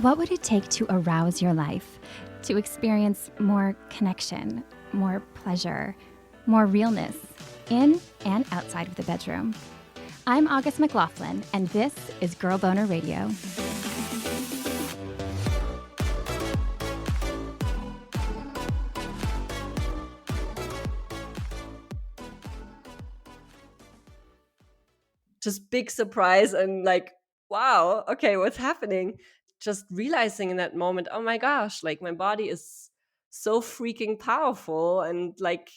What would it take to arouse your life, to experience more connection, more pleasure, more realness in and outside of the bedroom? I'm August McLaughlin, and this is Girl Boner Radio. Just big surprise and like, wow, okay, what's happening? Just realizing in that moment, oh my gosh, like my body is so freaking powerful. And like,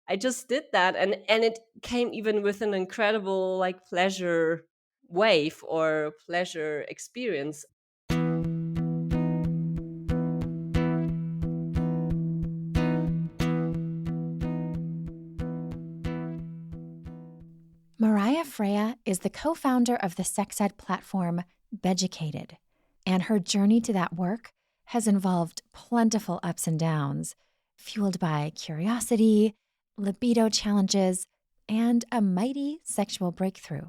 I just did that. And it came even with an incredible like pleasure wave or pleasure experience. Mariah Freya is the co-founder of the sex ed platform Beducated, and her journey to that work has involved plentiful ups and downs, fueled by curiosity, libido challenges, and a mighty sexual breakthrough.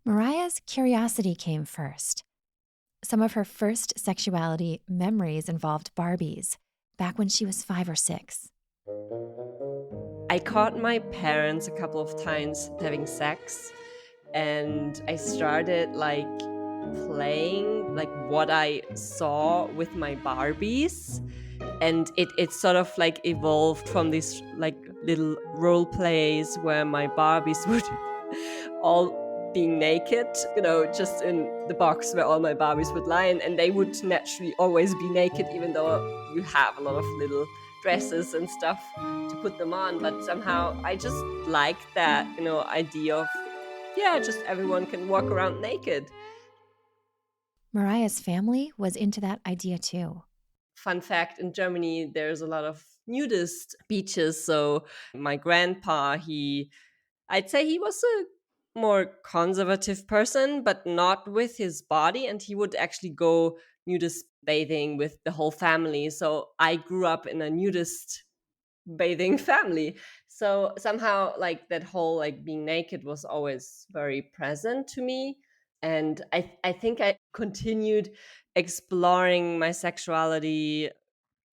Mariah's curiosity came first. Some of her first sexuality memories involved Barbies, back when she was 5 or 6. I caught my parents a couple of times having sex, and I started like playing like what I saw with my Barbies. And it sort of like evolved from these like little role plays where my Barbies would all being naked, just in the box where all my Barbies would lie in, and they would naturally always be naked, even though you have a lot of little dresses and stuff to put them on. But somehow I just like that, idea of, yeah, just everyone can walk around naked. Mariah's family was into that idea too. Fun fact, in Germany, there's a lot of nudist beaches. So my grandpa, I'd say he was a more conservative person, but not with his body. And he would actually go nudist bathing with the whole family. So I grew up in a nudist bathing family. So somehow like that whole like being naked was always very present to me. And I think I continued exploring my sexuality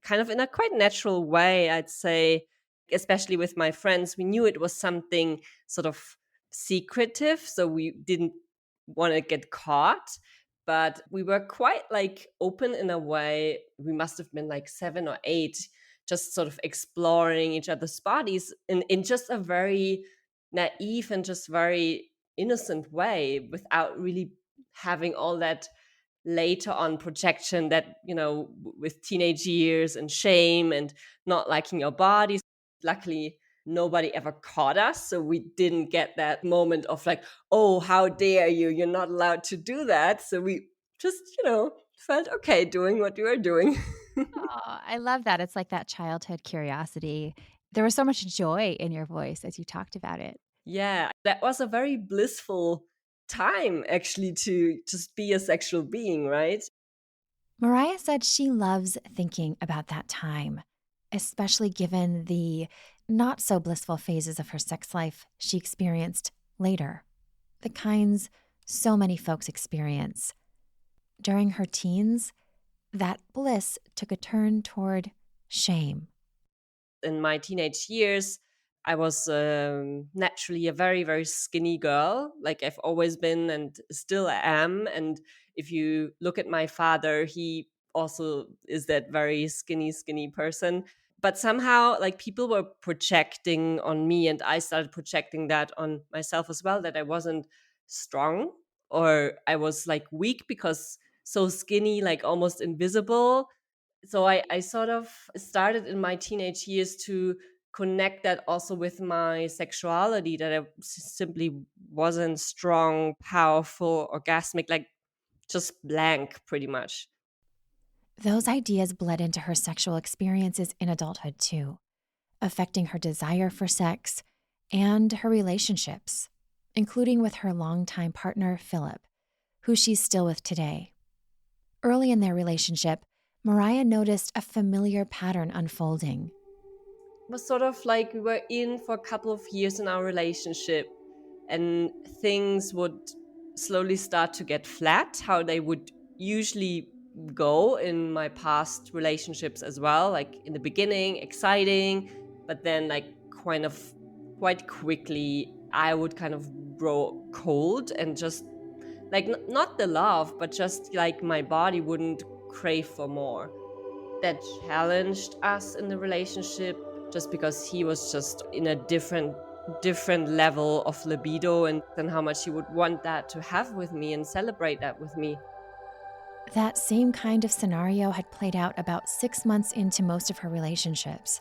kind of in a quite natural way, I'd say, especially with my friends. We knew it was something sort of secretive, so we didn't want to get caught, but we were quite like open in a way. We must have been like 7 or 8, just sort of exploring each other's bodies in just a very naive and just very innocent way, without really having all that later on projection that, with teenage years and shame and not liking your bodies. Luckily, nobody ever caught us, so we didn't get that moment of like, oh, how dare you, you're not allowed to do that. So we just, felt okay doing what we were doing. Oh, I love that. It's like that childhood curiosity. There was so much joy in your voice as you talked about it. Yeah, that was a very blissful time actually, to just be a sexual being, right? Mariah said she loves thinking about that time, especially given the not so blissful phases of her sex life she experienced later, the kinds so many folks experience. During her teens, that bliss took a turn toward shame. In my teenage years, I was naturally a very, very skinny girl, like I've always been and still am. And if you look at my father, he also is that very skinny person. But somehow, like, people were projecting on me, and I started projecting that on myself as well, that I wasn't strong, or I was like weak because so skinny, like almost invisible. So I sort of started in my teenage years to connect that also with my sexuality, that I simply wasn't strong, powerful, orgasmic, like just blank pretty much. Those ideas bled into her sexual experiences in adulthood too, affecting her desire for sex and her relationships, including with her longtime partner, Philip, who she's still with today. Early in their relationship, Mariah noticed a familiar pattern unfolding. It was sort of like we were in for a couple of years in our relationship, and things would slowly start to get flat, how they would usually go in my past relationships as well. Like in the beginning, exciting, but then like kind of quite quickly, I would kind of grow cold and just like not the love, but just like my body wouldn't crave for more. That challenged us in the relationship just because he was just in a different level of libido, and then how much he would want that to have with me and celebrate that with me. That same kind of scenario had played out about 6 months into most of her relationships,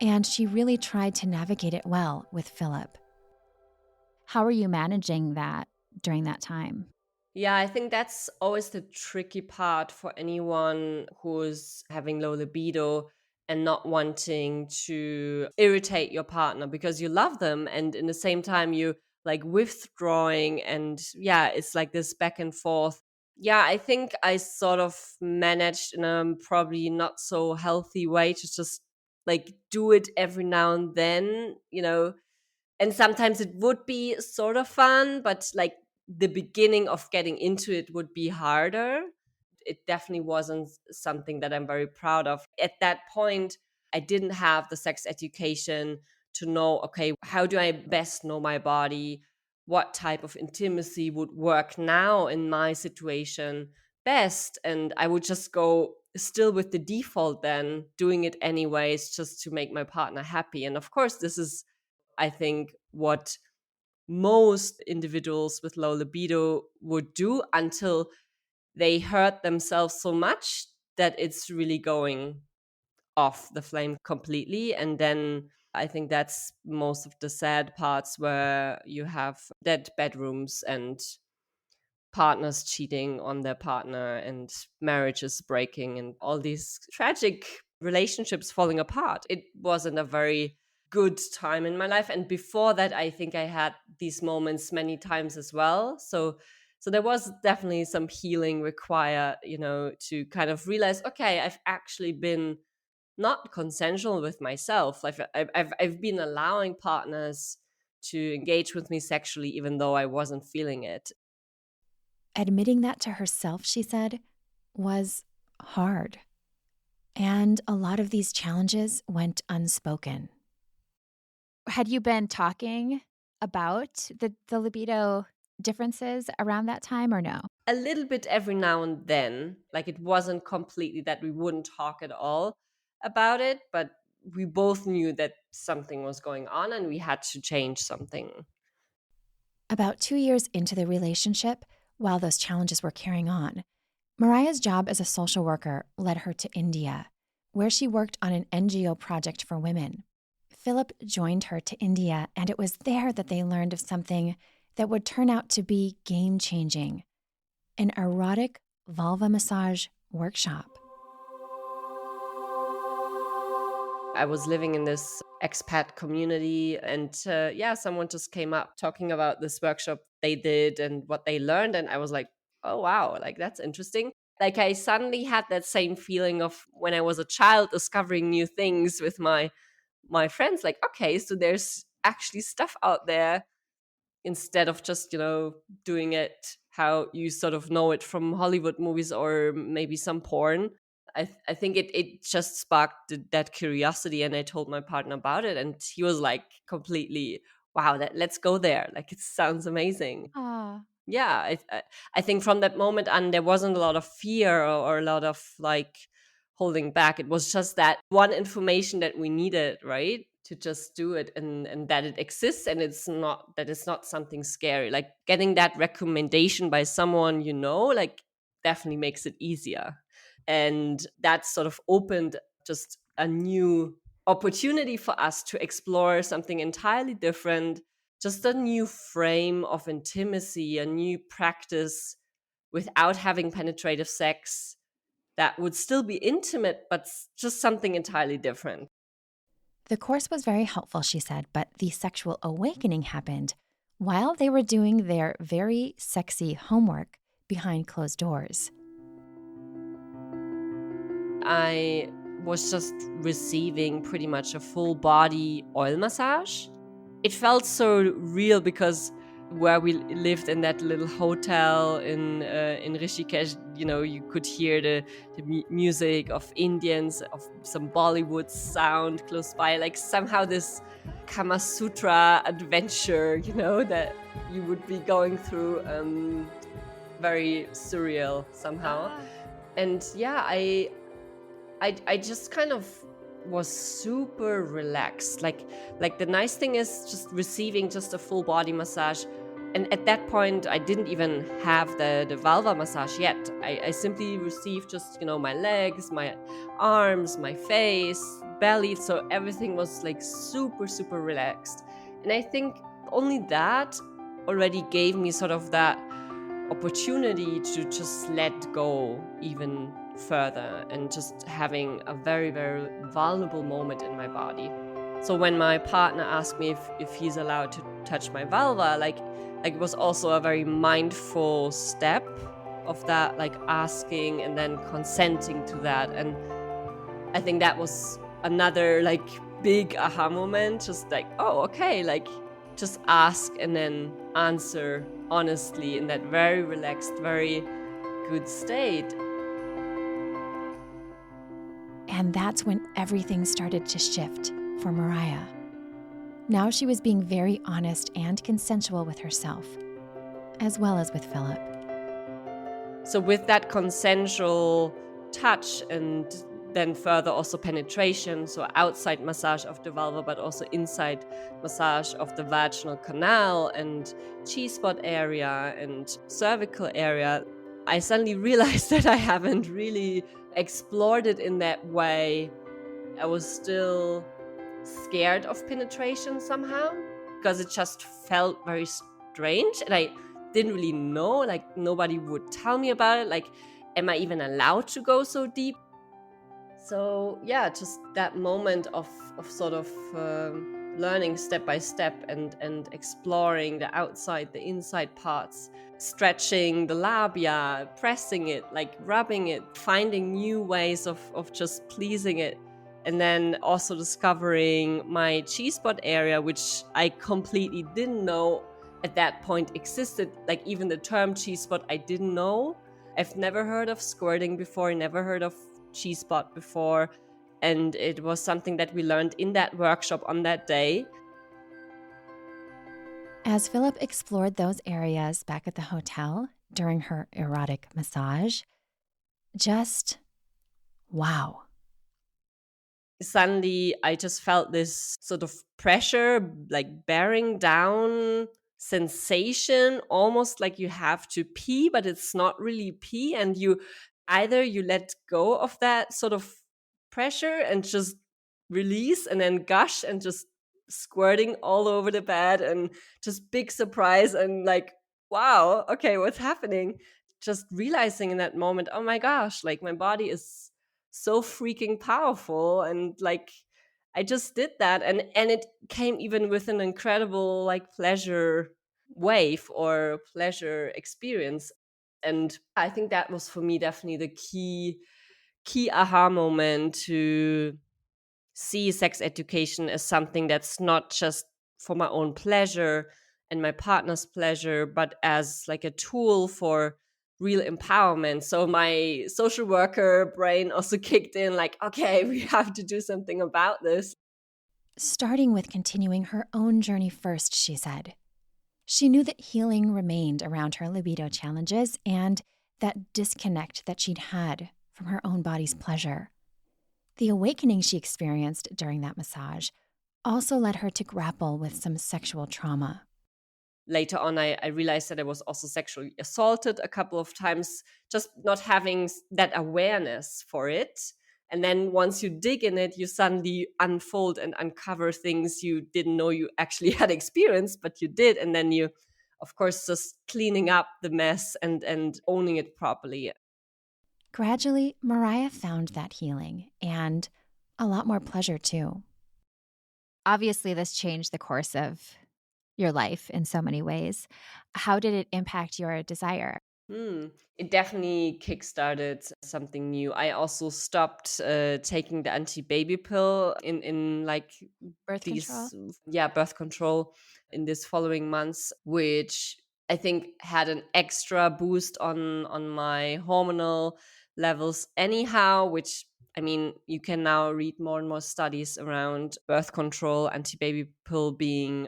and she really tried to navigate it well with Philip. How are you managing that during that time? Yeah, I think that's always the tricky part for anyone who's having low libido and not wanting to irritate your partner because you love them, and in the same time you like withdrawing, and yeah, it's like this back and forth. Yeah, I think I sort of managed in a probably not so healthy way to just like do it every now and then, and sometimes it would be sort of fun, but like the beginning of getting into it would be harder. It definitely wasn't something that I'm very proud of. At that point, I didn't have the sex education to know, okay, how do I best know my body? What type of intimacy would work now in my situation best? And I would just go still with the default, then doing it anyways, just to make my partner happy. And of course, this is, I think, what most individuals with low libido would do until they hurt themselves so much that it's really going off the flame completely. And then I think that's most of the sad parts, where you have dead bedrooms and partners cheating on their partner and marriages breaking and all these tragic relationships falling apart. It wasn't a very good time in my life, and before that I think I had these moments many times as well. So there was definitely some healing required, to kind of realize, okay, I've actually been not consensual with myself. I've been allowing partners to engage with me sexually even though I wasn't feeling it. Admitting that to herself, she said, was hard. And a lot of these challenges went unspoken. Had you been talking about the libido differences around that time or no? A little bit every now and then. Like it wasn't completely that we wouldn't talk at all about it, but we both knew that something was going on and we had to change something. About 2 years into the relationship, while those challenges were carrying on, Mariah's job as a social worker led her to India, where she worked on an NGO project for women. Philip joined her to India, and it was there that they learned of something that would turn out to be game-changing: an erotic vulva massage workshop. I was living in this expat community, and yeah, someone just came up talking about this workshop they did and what they learned. And I was like, oh, wow, like that's interesting. Like I suddenly had that same feeling of when I was a child discovering new things with my friends. Like, okay, so there's actually stuff out there, instead of just doing it how you sort of know it from Hollywood movies or maybe some porn. I think it just sparked that curiosity, and I told my partner about it, and he was like completely, wow, let's go there, like it sounds amazing. Ah. Yeah, I think from that moment on there wasn't a lot of fear, or a lot of like holding back. It was just that one information that we needed, right, to just do it, and that it exists, and it's not something scary. Like getting that recommendation by someone, like definitely makes it easier. And that sort of opened just a new opportunity for us to explore something entirely different, just a new frame of intimacy, a new practice without having penetrative sex that would still be intimate, but just something entirely different. The course was very helpful, she said, but the sexual awakening happened while they were doing their very sexy homework behind closed doors. I was just receiving pretty much a full body oil massage. It felt so real because where we lived in that little hotel in Rishikesh, you could hear the music of Indians, of some Bollywood sound close by, like somehow this Kama Sutra adventure, that you would be going through, very surreal somehow. And yeah, I just kind of was super relaxed. Like the nice thing is just receiving just a full body massage. And at that point, I didn't even have the vulva massage yet. I simply received just, my legs, my arms, my face, belly. So everything was like super, super relaxed. And I think only that already gave me sort of that opportunity to just let go even further and just having a very, very vulnerable moment in my body. So when my partner asked me if he's allowed to touch my vulva, like it was also a very mindful step of that, like asking and then consenting to that. And I think that was another like big aha moment, just like, oh, okay, like just ask and then answer honestly in that very relaxed, very good state. And that's when everything started to shift for Mariah. Now she was being very honest and consensual with herself, as well as with Philip. So with that consensual touch and then further also penetration, so outside massage of the vulva, but also inside massage of the vaginal canal and G-spot area and cervical area, I suddenly realized that I haven't really explored it in that way. I was still scared of penetration somehow because it just felt very strange, and I didn't really know, like nobody would tell me about it. Like, am I even allowed to go so deep? So yeah, just that moment of sort of learning step by step and exploring the outside, the inside parts, stretching the labia, pressing it, like rubbing it, finding new ways of just pleasing it. And then also discovering my G-spot area, which I completely didn't know at that point existed. Like even the term G-spot, I didn't know. I've never heard of squirting before, never heard of G-spot before. And it was something that we learned in that workshop on that day. As Philip explored those areas back at the hotel during her erotic massage, just wow. Suddenly, I just felt this sort of pressure, like bearing down sensation, almost like you have to pee, but it's not really pee. And either you let go of that sort of pressure and just release and then gush and just squirting all over the bed and just big surprise and like, wow, okay, what's happening? Just realizing in that moment, oh my gosh, like my body is so freaking powerful, and like I just did that, and it came even with an incredible like pleasure wave or pleasure experience. And I think that was for me definitely the key aha moment to see sex education as something that's not just for my own pleasure and my partner's pleasure, but as like a tool for real empowerment. So my social worker brain also kicked in, like, okay, we have to do something about this. Starting with continuing her own journey first, she said. She knew that healing remained around her libido challenges and that disconnect that she'd had from her own body's pleasure. The awakening she experienced during that massage also led her to grapple with some sexual trauma. Later on, I realized that I was also sexually assaulted a couple of times, just not having that awareness for it. And then once you dig in it, you suddenly unfold and uncover things you didn't know you actually had experienced, but you did. And then you, of course, just cleaning up the mess and owning it properly. Gradually, Mariah found that healing and a lot more pleasure too. Obviously, this changed the course of your life in so many ways. How did it impact your desire? It definitely kickstarted something new. I also stopped taking the anti-baby pill in like Birth control? these, yeah, birth control in this following months, which I think had an extra boost on my hormonal levels anyhow, which, I mean, you can now read more and more studies around birth control, anti-baby pill being,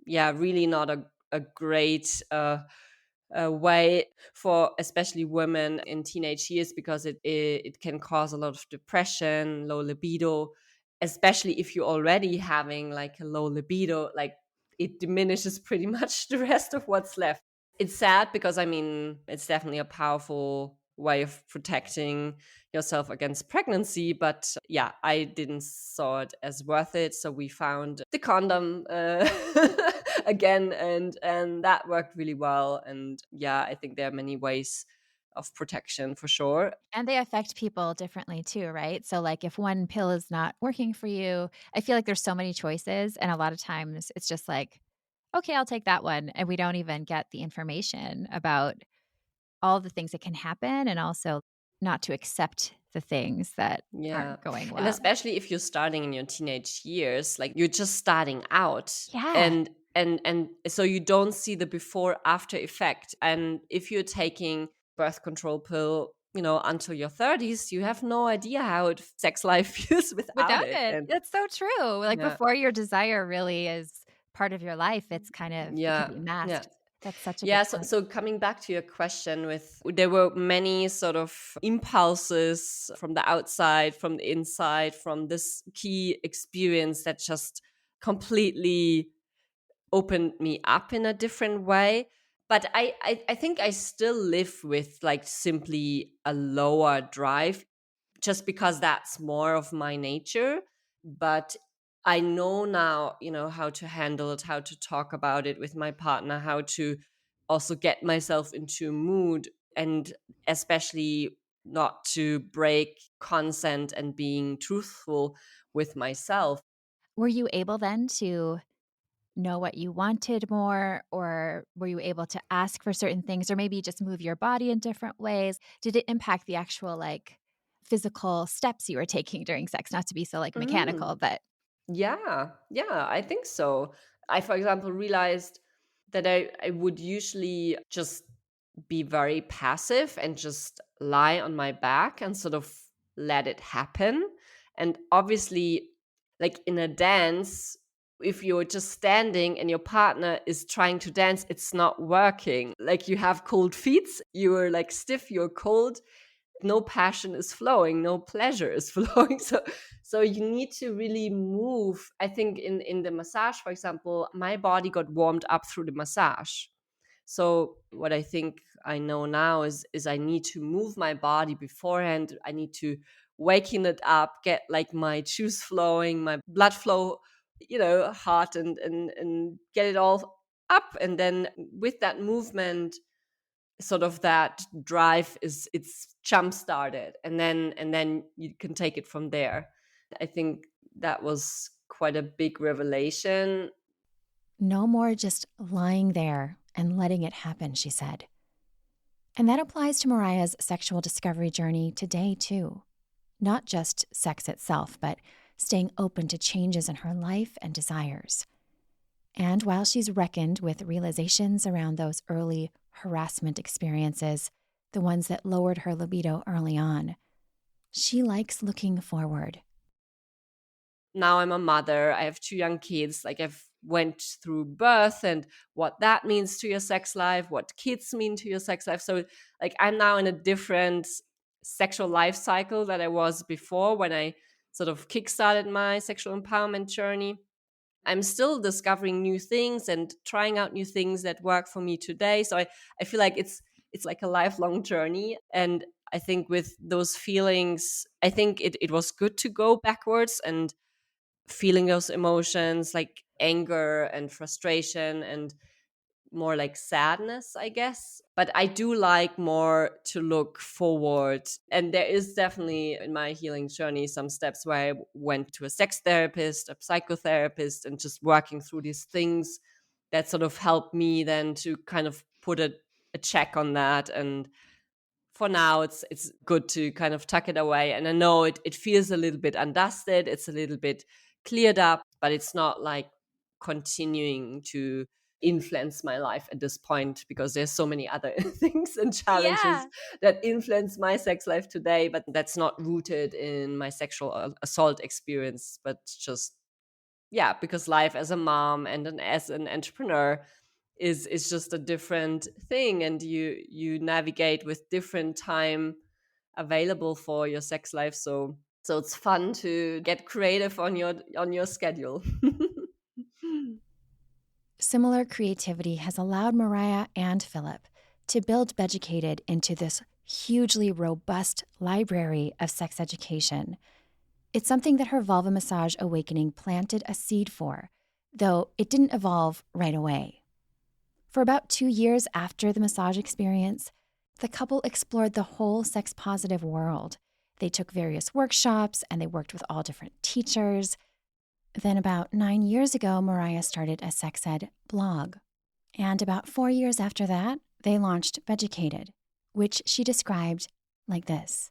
yeah, really not a great way for especially women in teenage years, because it can cause a lot of depression, low libido, especially if you're already having like a low libido. Like, it diminishes pretty much the rest of what's left. It's sad because, I mean, it's definitely a powerful way of protecting yourself against pregnancy, but yeah, I didn't saw it as worth it, so we found the condom again, and that worked really well. And yeah, I think there are many ways of protection for sure. And they affect people differently too, right? So, like, if one pill is not working for you, I feel like there's so many choices, and a lot of times it's just like, "Okay, I'll take that one," and we don't even get the information about all the things that can happen, and also not to accept the things that Yeah. aren't going And well. especially if you're starting in your teenage years, like you're just starting out, Yeah. and so you don't see the before after effect. And if you're taking birth control pill, until your 30s, you have no idea how sex life feels without Without it. it. And It's so true. Like, yeah. before your desire really is part of your life, it's kind of it can Yeah. be Yeah. masked. That's such a good Yeah, so point. so coming back to your question, with there were many sort of impulses from the outside, from the inside, from this key experience that just completely opened me up in a different way. But I think I still live with like simply a lower drive, just because that's more of my nature. But I know now, how to handle it, how to talk about it with my partner, how to also get myself into a mood, and especially not to break consent and being truthful with myself. Were you able then to know what you wanted more, or were you able to ask for certain things, or maybe just move your body in different ways? Did it impact the actual, like, physical steps you were taking during sex? Not to be so, like, Mm. mechanical, but Yeah, yeah, I think so. I, for example, realized that I would usually just be very passive and just lie on my back and sort of let it happen. And obviously, like in a dance, if you're just standing and your partner is trying to dance, it's not working. Like, you have cold feet, you're like stiff, you're cold, no passion is flowing, no pleasure is flowing. So you need to really move. I think in the massage, for example, my body got warmed up through the massage. So what I think I know now is I need to move my body beforehand. I need to waken it up, get like my juice flowing, my blood flow, heart, and get it all up. And then with that movement, sort of that drive it's jump started, and then you can take it from there. I think that was quite a big revelation. No more just lying there and letting it happen, she said. And that applies to Mariah's sexual discovery journey today, too. Not just sex itself, but staying open to changes in her life and desires. And while she's reckoned with realizations around those early harassment experiences, the ones that lowered her libido early on, she likes looking forward. Now I'm a mother, I have two young kids, like I've went through birth and what that means to your sex life, what kids mean to your sex life. So like I'm now in a different sexual life cycle that I was before, when I sort of kickstarted my sexual empowerment journey. I'm still discovering new things and trying out new things that work for me today. So I feel like it's like a lifelong journey. And I think with those feelings, I think it was good to go backwards and feeling those emotions like anger and frustration and more like sadness, I guess. But I do like more to look forward. And there is definitely in my healing journey some steps where I went to a sex therapist, a psychotherapist, and just working through these things that sort of helped me then to kind of put a a check on that. And for now, it's good to kind of tuck it away. And I know it feels a little bit undusted. It's a little bit cleared up, but it's not like continuing to influence my life at this point, because there's so many other things and challenges Yeah. that influence my sex life today, but that's not rooted in my sexual assault experience, but just, yeah, because life as a mom and as an entrepreneur is just a different thing, and you navigate with different time available for your sex life. So it's fun to get creative on your schedule. Similar creativity has allowed Mariah and Philip to build Beducated into this hugely robust library of sex education. It's something that her vulva massage awakening planted a seed for, though it didn't evolve right away. For about 2 years after the massage experience, the couple explored the whole sex-positive world. They took various workshops and they worked with all different teachers. Then about 9 years ago, Mariah started a sex ed blog. And about 4 years after that, they launched Beducated, which she described like this.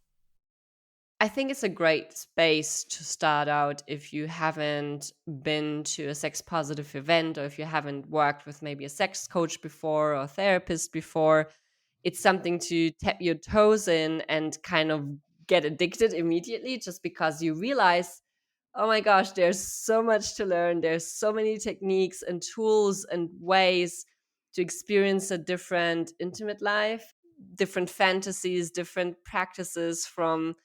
I think it's a great space to start out if you haven't been to a sex positive event, or if you haven't worked with maybe a sex coach before or a therapist before. It's something to tap your toes in and kind of get addicted immediately, just because you realize, oh my gosh, there's so much to learn. There's so many techniques and tools and ways to experience a different intimate life, different fantasies, different practices, from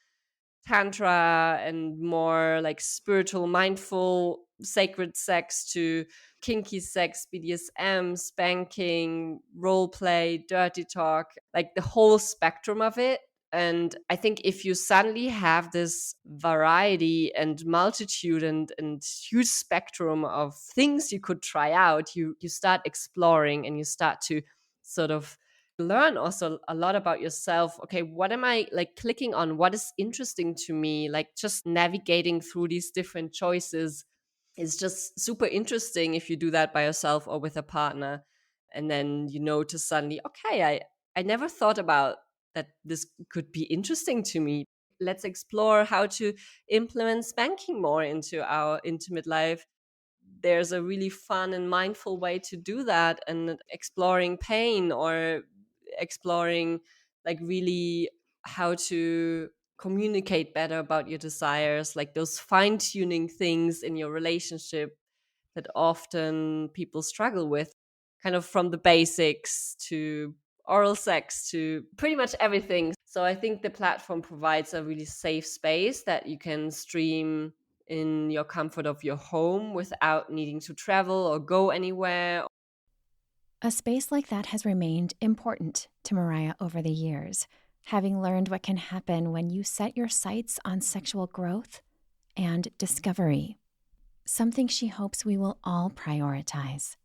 tantra and more like spiritual, mindful, sacred sex to kinky sex, BDSM, spanking, role play, dirty talk, like the whole spectrum of it. And I think if you suddenly have this variety and multitude and huge spectrum of things you could try out, you start exploring, and you start to sort of learn also a lot about yourself. Okay, what am I like clicking on? What is interesting to me? Like, just navigating through these different choices is just super interesting if you do that by yourself or with a partner. And then you notice suddenly, okay, I never thought about that this could be interesting to me. Let's explore how to implement spanking more into our intimate life. There's a really fun and mindful way to do that, and exploring pain, or exploring like really how to communicate better about your desires, like those fine-tuning things in your relationship that often people struggle with, kind of from the basics to oral sex to pretty much everything. So I think the platform provides a really safe space that you can stream in your comfort of your home without needing to travel or go anywhere. A space like that has remained important to Mariah over the years, having learned what can happen when you set your sights on sexual growth and discovery, something she hopes we will all prioritize.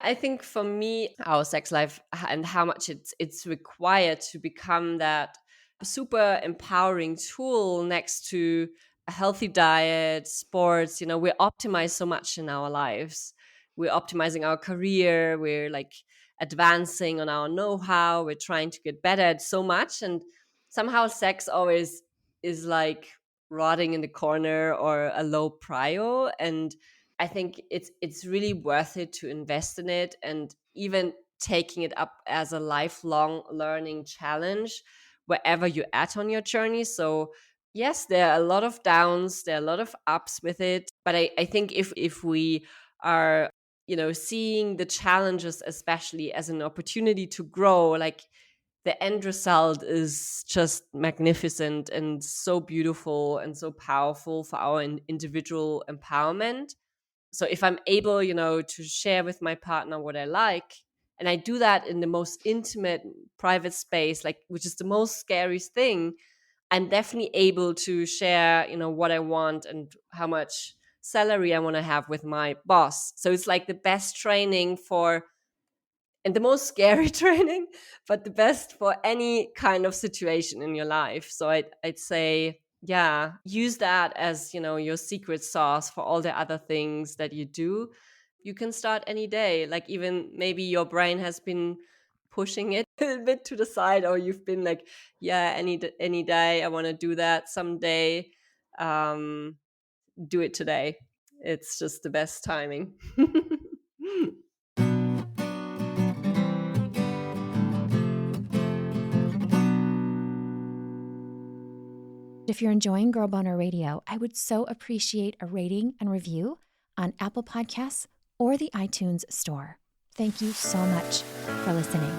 I think for me, our sex life and how much it's required to become that super empowering tool next to a healthy diet, sports. We're optimized so much in our lives. We're optimizing our career. We're like advancing on our know-how. We're trying to get better at so much. And somehow sex always is like rotting in the corner or a low prio. And I think it's really worth it to invest in it, and even taking it up as a lifelong learning challenge wherever you're at on your journey. So yes, there are a lot of downs, there are a lot of ups with it. But I think if we are, seeing the challenges especially as an opportunity to grow, like the end result is just magnificent and so beautiful and so powerful for our individual empowerment. So if I'm able, to share with my partner what I like, and I do that in the most intimate, private space, like, which is the most scariest thing, I'm definitely able to share, what I want and how much salary I want to have with my boss. So it's like the best training for, and the most scary training, but the best for any kind of situation in your life. So I'd say, yeah, use that as, your secret sauce for all the other things that you do. You can start any day. Like, even maybe your brain has been pushing it a little bit to the side, or you've been like, yeah, any day I want to do that someday, do it today. It's just the best timing. If you're enjoying Girl Boner Radio, I would so appreciate a rating and review on Apple Podcasts or the iTunes Store. Thank you so much for listening.